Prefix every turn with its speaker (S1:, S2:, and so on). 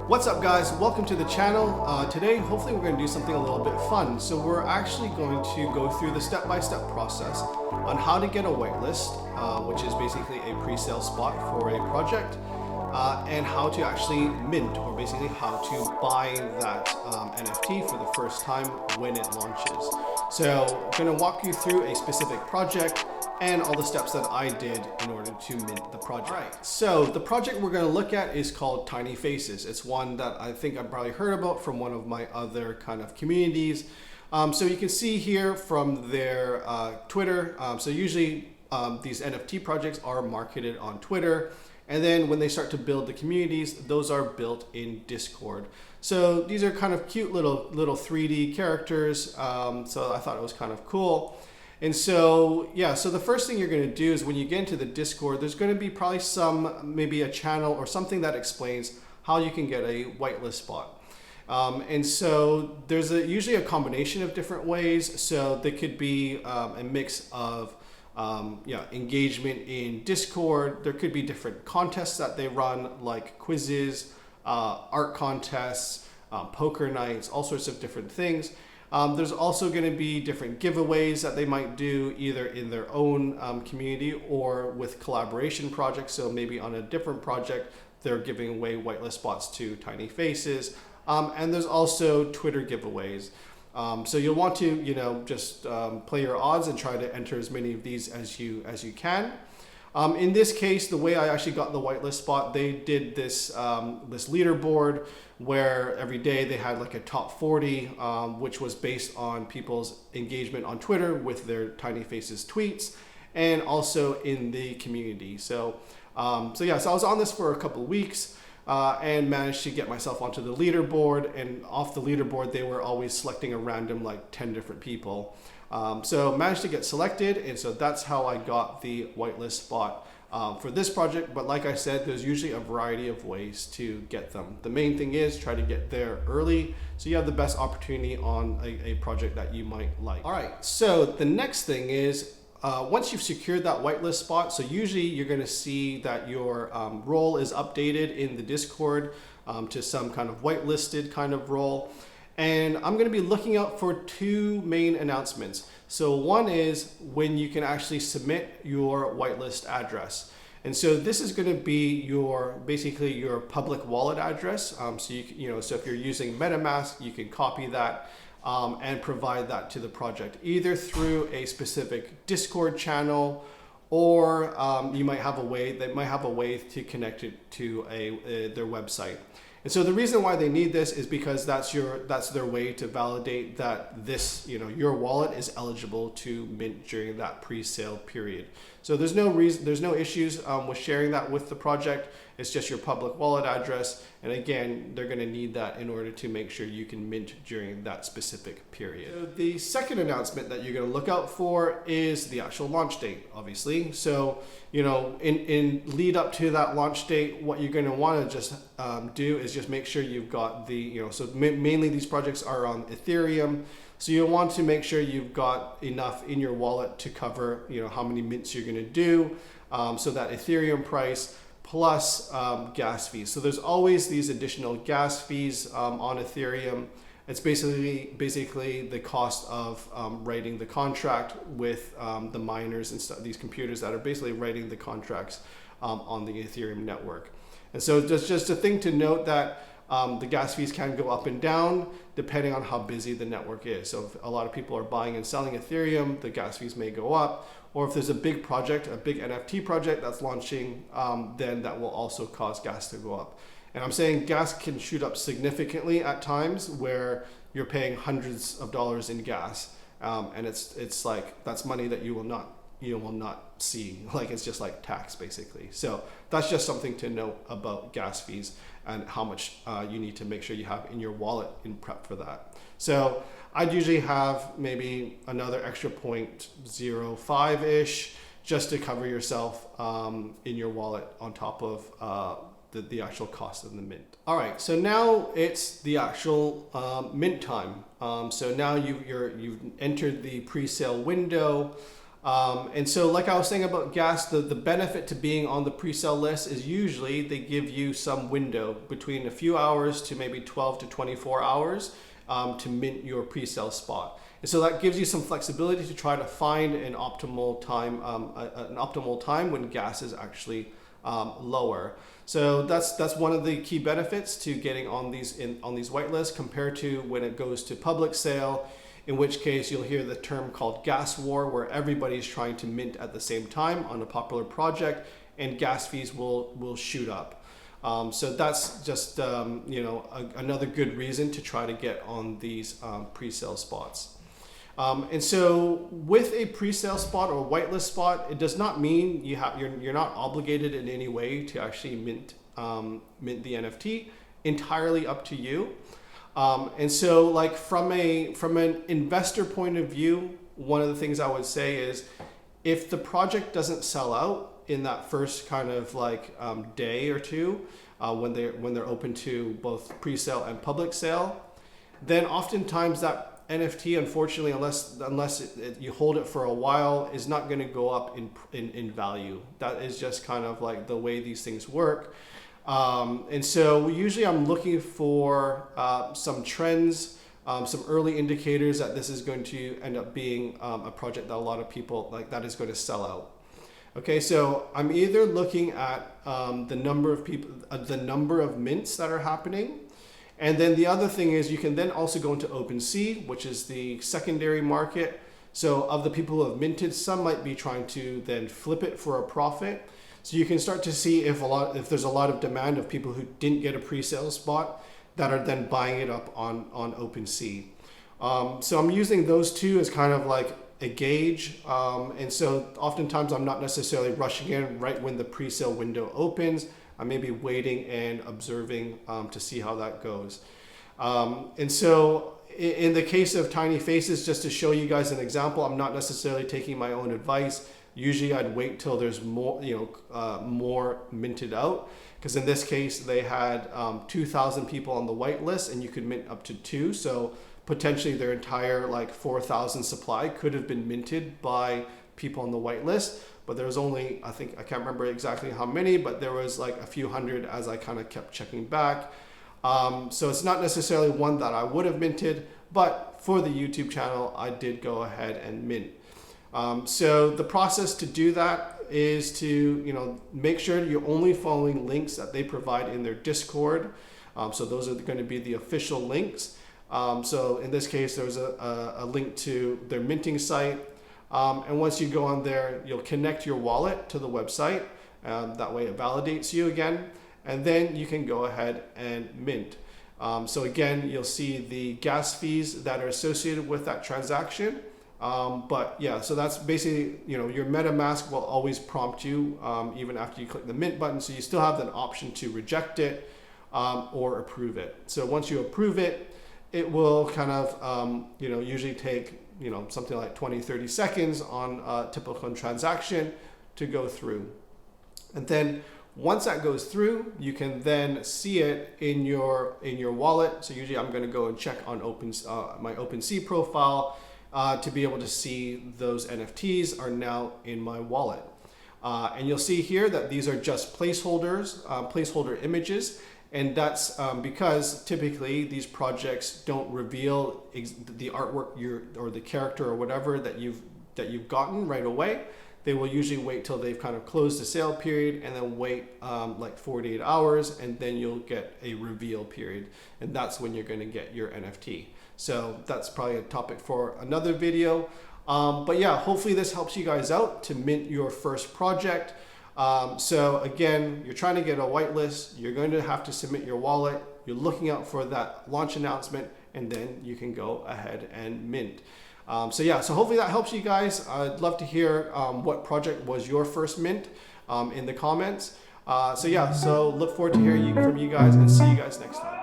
S1: What's up guys, welcome to the channel. Today hopefully we're going to do something a little bit fun. So we're actually going to go through the step-by-step process on how to get a whitelist, which is basically a pre-sale spot for a project, and how to actually mint, or basically how to buy that NFT for the first time when it launches. So I'm going to walk you through a specific project and all the steps that I did in order to mint the project. All right, so the project we're going to look at is called Tiny Faces. It's one that I think I've probably heard about from one of my other kind of communities. So you can see here from their Twitter. So usually these NFT projects are marketed on Twitter. And then when they start to build the communities, those are built in Discord. So these are kind of cute little 3D characters. So I thought it was kind of cool. And so, yeah, so the first thing you're going to do is when you get into the Discord, there's going to be probably maybe a channel or something that explains how you can get a whitelist spot. And so there's usually a combination of different ways. So there could be a mix of engagement in Discord. There could be different contests that they run, like quizzes, art contests, poker nights, all sorts of different things. There's also going to be different giveaways that they might do either in their own community or with collaboration projects. So maybe on a different project, they're giving away whitelist spots to Tiny Faces. And there's also Twitter giveaways. So you'll want to, just play your odds and try to enter as many of these as you can. In this case, the way I actually got the whitelist spot, they did this leaderboard where every day they had like a top 40, which was based on people's engagement on Twitter with their Tiny Faces tweets and also in the community. So I was on this for a couple of weeks and managed to get myself onto the leaderboard, and off the leaderboard, they were always selecting a random like 10 different people. So managed to get selected, and so that's how I got the whitelist spot for this project. But like I said, there's usually a variety of ways to get them. The main thing is try to get there early so you have the best opportunity on a project that you might like. All right, so the next thing is once you've secured that whitelist spot, so usually you're going to see that your role is updated in the Discord to some kind of whitelisted kind of role. And I'm going to be looking out for two main announcements. So one is when you can actually submit your whitelist address. And so this is going to be basically your public wallet address. So so if you're using MetaMask, you can copy that and provide that to the project, either through a specific Discord channel, or you might have a way to connect it to their website. And so the reason why they need this is because that's their way to validate that this, your wallet is eligible to mint during that pre-sale period. So there's no issues with sharing that with the project. It's just your public wallet address. And again, they're going to need that in order to make sure you can mint during that specific period. So the second announcement that you're going to look out for is the actual launch date, obviously. So, in lead up to that launch date, what you're going to want to just do is just make sure you've got so mainly these projects are on Ethereum. So you'll want to make sure you've got enough in your wallet to cover, how many mints you're going to do. So that Ethereum price plus gas fees. So there's always these additional gas fees on Ethereum. It's basically the cost of writing the contract with the miners and these computers that are basically writing the contracts on the Ethereum network. And so just a thing to note that the gas fees can go up and down depending on how busy the network is. So if a lot of people are buying and selling Ethereum, the gas fees may go up. Or if there's a big project, a big NFT project that's launching, then that will also cause gas to go up. And I'm saying gas can shoot up significantly at times where you're paying hundreds of dollars in gas. And it's like, that's money that you will not see. Like, it's just like tax basically. So that's just something to note about gas fees and how much you need to make sure you have in your wallet in prep for that. So I'd usually have maybe another extra 0.05-ish just to cover yourself in your wallet on top of the actual cost of the mint. All right, so now it's the actual mint time. So now you've entered the pre-sale window. And so like I was saying about gas, the benefit to being on the pre-sale list is usually they give you some window between a few hours to maybe 12 to 24 hours to mint your pre-sale spot. And so that gives you some flexibility to try to find an optimal time when gas is actually lower. So that's one of the key benefits to getting on these whitelists compared to when it goes to public sale, in which case you'll hear the term called gas war, where everybody's trying to mint at the same time on a popular project, and gas fees will shoot up. So that's just another good reason to try to get on these pre-sale spots. And so with a pre-sale spot or whitelist spot, it does not mean you're not obligated in any way to actually mint the NFT. Entirely up to you. And so like from an investor point of view, one of the things I would say is if the project doesn't sell out in that first kind of like day or two, when they're open to both pre-sale and public sale, then oftentimes that NFT, unfortunately, unless you hold it for a while, is not going to go up in value. That is just kind of like the way these things work. And so usually I'm looking for some trends, some early indicators that this is going to end up being a project that a lot of people like that is going to sell out. Okay, so I'm either looking at the number of people, the number of mints that are happening. And then the other thing is you can then also go into OpenC, which is the secondary market. So of the people who have minted, some might be trying to then flip it for a profit. So you can start to see if there's a lot of demand of people who didn't get a pre-sale spot that are then buying it up on OpenC. So I'm using those two as kind of like a gauge. And so oftentimes I'm not necessarily rushing in right when the pre-sale window opens. I may be waiting and observing to see how that goes. And so in the case of Tiny Faces, just to show you guys an example, I'm not necessarily taking my own advice. Usually I'd wait till there's more, more minted out. Because in this case, they had 2,000 people on the whitelist and you could mint up to 2. So potentially their entire like 4,000 supply could have been minted by people on the whitelist. But there was only, I can't remember exactly how many, but there was like a few hundred as I kind of kept checking back. So it's not necessarily one that I would have minted, but for the YouTube channel, I did go ahead and mint. So the process to do that is to, make sure you're only following links that they provide in their Discord. So those are going to be the official links. So in this case, there's a link to their minting site. And once you go on there, you'll connect your wallet to the website. That way it validates you again. And then you can go ahead and mint. So again, you'll see the gas fees that are associated with that transaction. But yeah, so that's basically, your MetaMask will always prompt you even after you click the mint button. So you still have an option to reject it or approve it. So once you approve it, it will kind of, usually take something like 20-30 seconds on a typical transaction to go through. And then once that goes through, you can then see it in your wallet. So usually I'm going to go and check on my OpenC profile to be able to see those NFTs are now in my wallet. And you'll see here that these are just placeholders, placeholder images. And that's because typically these projects don't reveal the artwork or the character or whatever that you've gotten right away. They will usually wait till they've kind of closed the sale period and then wait like 48 hours, and then you'll get a reveal period. And that's when you're going to get your NFT. So that's probably a topic for another video. But yeah, hopefully this helps you guys out to mint your first project. So again, you're trying to get a whitelist, you're going to have to submit your wallet, you're looking out for that launch announcement, and then you can go ahead and mint. So yeah, so hopefully that helps you guys. I'd love to hear what project was your first mint in the comments. So yeah, so look forward to hearing from you guys and see you guys next time.